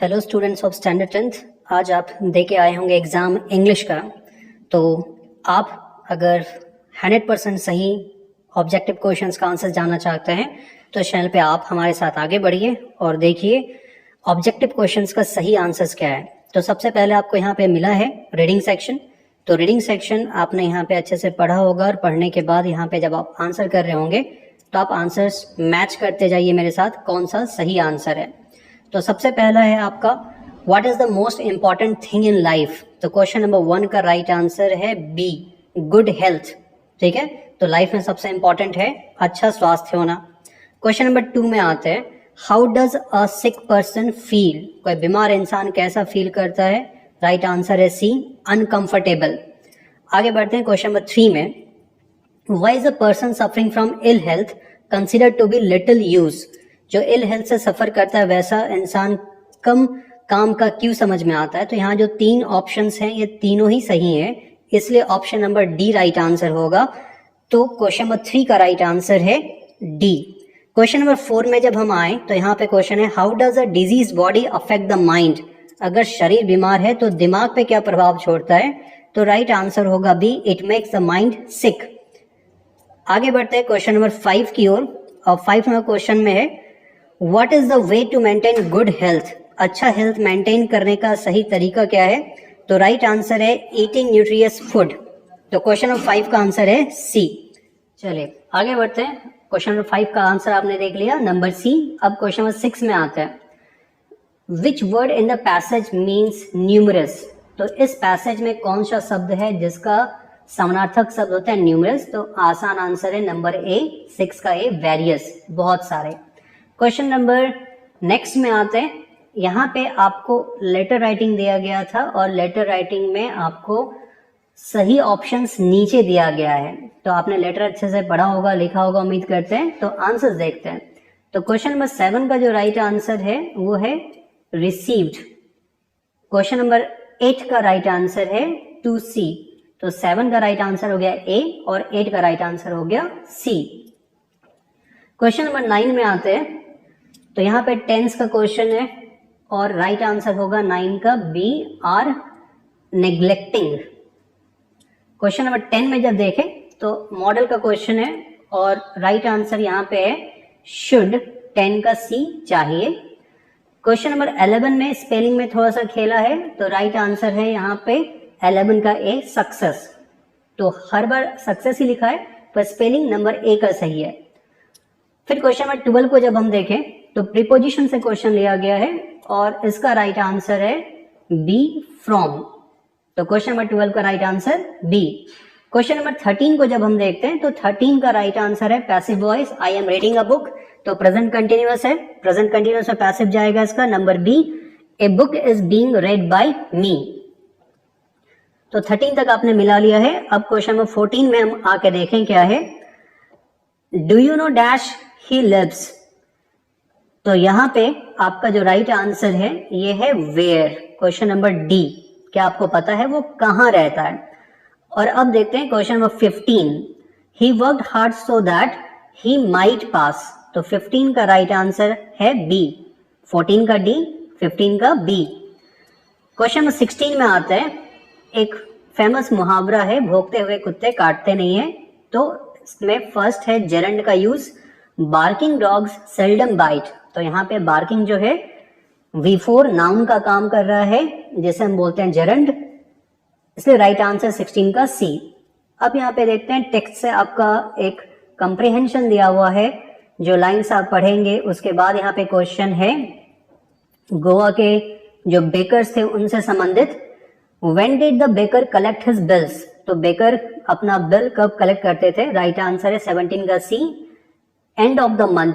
Hello students of standard 10th। आज आप दे के आए होंगे एग्ज़ाम इंग्लिश का। तो आप अगर 100% सही ऑब्जेक्टिव क्वेश्चंस का आंसर जानना चाहते हैं तो इस चैनल पे आप हमारे साथ आगे बढ़िए और देखिए ऑब्जेक्टिव क्वेश्चंस का सही आंसर्स क्या है। तो सबसे पहले आपको यहाँ पे मिला है रीडिंग सेक्शन। तो रीडिंग सेक्शन आपने यहाँ पे अच्छे से पढ़ा होगा और पढ़ने के बाद यहाँ पे जब आप आंसर कर रहे होंगे तो आप आंसर्स मैच करते जाइए मेरे साथ, कौन सा सही आंसर है। तो सबसे पहला है आपका what is the most important thing in life. तो क्वेश्चन नंबर 1 का राइट आंसर है बी, गुड हेल्थ। ठीक है, तो लाइफ में सबसे इंपॉर्टेंट है अच्छा स्वास्थ्य होना। क्वेश्चन नंबर 2 में आते हैं how does a sick person feel. कोई बीमार इंसान कैसा फील करता है। राइट आंसर है सी, अनकंफर्टेबल। आगे बढ़ते हैं क्वेश्चन नंबर 3 में why is a person suffering from ill health considered to be little use. जो इल हेल्थ से सफर करता है वैसा इंसान कम काम का क्यों समझ में आता है। तो यहाँ जो 3 ऑप्शंस हैं ये तीनों ही सही हैं, इसलिए option number D right answer होगा। तो क्वेश्चन नंबर 3 का राइट आंसर है डी। क्वेश्चन नंबर 4 में जब हम आए तो यहाँ पे क्वेश्चन है how does a disease body affect the mind. अगर शरीर बीमार है तो दिमाग पे क्या प्रभाव छोड़ता है। तो राइट आंसर होगा B, it makes the mind sick. आगे बढ़ते हैं क्वेश्चन नंबर 5 की ओर और 5 नंबर क्वेश्चन में है what is the way to maintain good health. अच्छा हेल्थ मेंटेन करने का सही तरीका क्या है। तो राइट आंसर है ईटिंग न्यूट्रियस फूड। तो क्वेश्चन नंबर 5 का आंसर है सी। चलिए आगे बढ़ते हैं। क्वेश्चन नंबर 5 का आंसर आपने देख लिया, नंबर सी। अब क्वेश्चन नंबर 6 में आता है which word in the passage means numerous. तो इस पैसेज में कौन सा शब्द है जिसका समानार्थक शब्द होता है न्यूमरस। तो आसान आंसर है नंबर ए, 6 का ए, वेरियस, बहुत सारे। क्वेश्चन नंबर नेक्स्ट में आते हैं। यहाँ पे आपको लेटर राइटिंग दिया गया था और लेटर राइटिंग में आपको सही ऑप्शंस नीचे दिया गया है। तो आपने लेटर अच्छे से पढ़ा होगा, लिखा होगा, उम्मीद करते हैं। तो आंसर्स देखते हैं। तो क्वेश्चन नंबर 7 का जो राइट आंसर है वो है रिसीव्ड। क्वेश्चन नंबर 8 का राइट आंसर है टू सी। तो 7 का राइट आंसर हो गया ए और 8 का राइट आंसर हो गया सी। क्वेश्चन नंबर 9 में आते हैं। तो यहाँ पे टेंस का क्वेश्चन है और राइट आंसर होगा 9 का B, are neglecting. Question number 10 में जब देखें तो मॉडल का क्वेश्चन है और राइट आंसर यहाँ पे है शुड, 10 का सी चाहिए। क्वेश्चन नंबर 11 में स्पेलिंग में थोड़ा सा खेला है तो राइट आंसर है यहाँ पे 11 का ए, सक्सेस। तो हर बार सक्सेस ही लिखा है पर स्पेलिंग नंबर ए का सही है। फिर क्वेश्चन नंबर 12 को जब हम देखें तो प्रीपोजिशन से क्वेश्चन लिया गया है और इसका राइट आंसर है बी, फ्रॉम। तो क्वेश्चन नंबर 12 का right answer B. Question number 13 को जब हम देखते हैं तो 13 का राइट आंसर है passive voice, I am reading a book. तो प्रेजेंट कंटिन्यूअस है, प्रेजेंट कंटिन्यूअस में पैसिव जाएगा इसका number B, a book is being read by me. तो 13 तक आपने मिला लिया है। अब क्वेश्चन नंबर 14 में हम आके देखें क्या है। Do you know dash he lives. तो यहाँ पे आपका जो राइट आंसर है ये है वेयर, क्वेश्चन नंबर डी। क्या आपको पता है वो कहाँ रहता है। और अब देखते हैं question number 15, he worked hard so that he might pass. तो 15 का राइट आंसर है बी, 14 का डी, 15 का बी। क्वेश्चन नंबर 16 में आता है एक फेमस मुहावरा है भौंकते हुए कुत्ते काटते नहीं है। तो इसमें फर्स्ट है जेरंड का use, barking dogs seldom bite. तो यहाँ पे बार्किंग जो है V4 नाउन का काम कर रहा है जिसे हम बोलते हैं जेरंड, इसलिए राइट आंसर 16 का सी। अब यहाँ पे देखते हैं टेक्स्ट से आपका एक कंप्रिहेंशन दिया हुआ है, जो लाइंस आप पढ़ेंगे उसके बाद यहाँ पे क्वेश्चन है गोवा के जो बेकर्स थे उनसे संबंधित। When did the baker collect his bills. तो बेकर अपना बिल कब कलेक्ट करते थे। राइट आंसर है 17 का C, end of the month,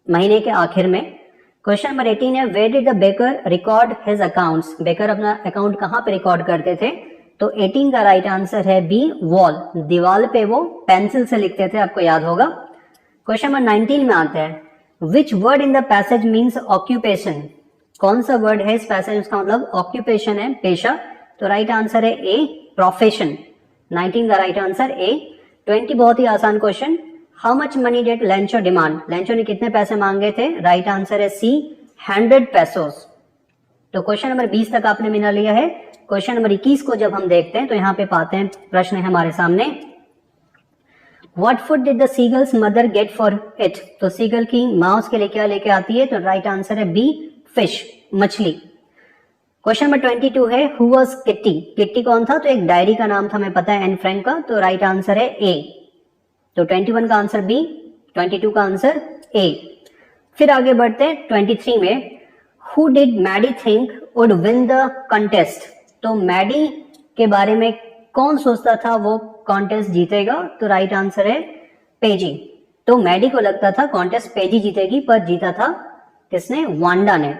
महीने के आखिर में। क्वेश्चन नंबर 18 है where did the baker record his accounts. Baker अपना अकाउंट कहाँ पे रिकॉर्ड करते थे। तो 18 का राइट आंसर है बी, वॉल, दीवार पे वो पेंसिल से लिखते थे, आपको याद होगा। क्वेश्चन नंबर 19 में आता है which word in the passage means occupation. कौन सा वर्ड है इस पैसेज, उसका मतलब ऑक्यूपेशन है, पेशा। तो राइट आंसर है ए, प्रोफेशन, 19 का राइट आंसर ए। 20 बहुत ही आसान question, how much money did Lencho demand. Lencho ने कितने पैसे मांगे थे। राइट आंसर है सी, 100 पेसोस। तो क्वेश्चन नंबर 20 तक आपने मिला लिया है। क्वेश्चन नंबर 21 को जब हम देखते हैं तो यहाँ पे पाते हैं, प्रश्न है हमारे सामने, What food did the seagull's mother get for it? तो सीगल की माँ उसके लिए क्या लेके आती है? तो राइट आंसर है बी, फिश, मछली। क्वेश्चन नंबर 22 है, Who was Kitty? किट्टी कौन था? तो एक डायरी का नाम था, हमें पता है, एन फ्रैंक का, तो राइट आंसर है ए। तो 21 का आंसर बी, 22 का आंसर ए। फिर आगे बढ़ते हैं 23 में, Who did Maddie think would win the contest? तो मैडी के बारे में कौन सोचता था वो कॉन्टेस्ट जीतेगा? तो राइट आंसर है पेजी। तो मैडी को लगता था कॉन्टेस्ट पेजी जीतेगी, पर जीता था किसने? वांडा ने।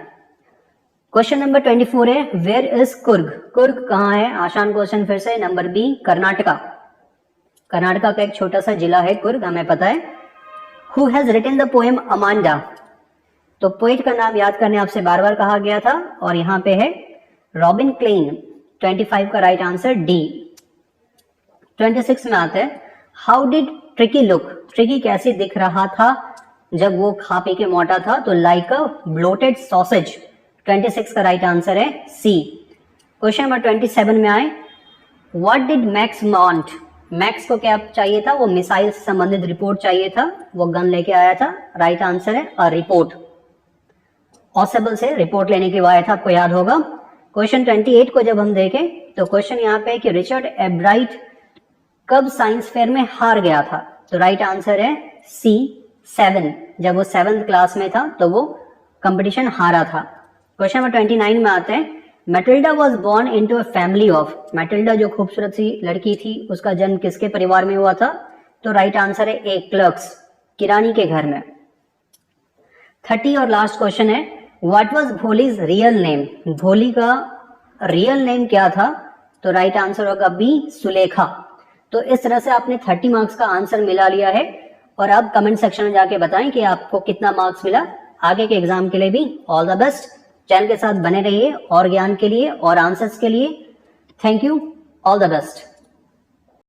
क्वेश्चन नंबर 24 है, वेयर इज कुर्ग? कुर्ग कहाँ है? आसान क्वेश्चन फिर से, नंबर बी, कर्नाटका। कर्नाटका का एक छोटा सा जिला है कुर्ग, हमें पता है। Who has written the poem Amanda? तो पोएट का नाम याद करने आपसे बार बार कहा गया था, और यहाँ पे है रॉबिन क्लेन। 25 का राइट आंसर डी। 26 में आते हैं, how did tricky look? Tricky कैसे दिख रहा था जब वो खा पी के मोटा था? तो लाइक अ ब्लोटेड सॉसेज। 26 का राइट आंसर है सी। क्वेश्चन नंबर 27 में आए, what did max want? Max को क्या चाहिए था? वो मिसाइल से संबंधित रिपोर्ट चाहिए था, वो गन लेके आया था। राइट आंसर है अ रिपोर्ट। ऑसेबल से रिपोर्ट लेने के लिए आया था, आपको याद होगा। क्वेश्चन 28 को जब हम देखें तो क्वेश्चन यहाँ पे है कि रिचर्ड एब्राइट कब साइंस फेयर में हार गया था? तो राइट आंसर है सी, 7। जब वो 7th क्लास में था तो वो कंपटीशन हारा था। क्वेश्चन नंबर 29 में आते हैं, Matilda was born into a family of? Matilda जो खूबसूरत सी लड़की थी, उसका जन्म किसके परिवार में हुआ था? तो राइट आंसर है ए, क्लर्क्स, किरानी के घर में। 30 और लास्ट क्वेश्चन है, what was Bholi's real name? भोली का रियल नेम क्या था? तो राइट आंसर होगा बी, सुलेखा। तो इस तरह से आपने 30 मार्क्स का आंसर मिला लिया है, और अब कमेंट सेक्शन में जाके बताएं कि आपको कितना मार्क्स मिला। आगे के एग्जाम के लिए भी ऑल द बेस्ट। चैनल के साथ बने रहिए और ज्ञान के लिए और आंसर्स के लिए। Thank you, all the best.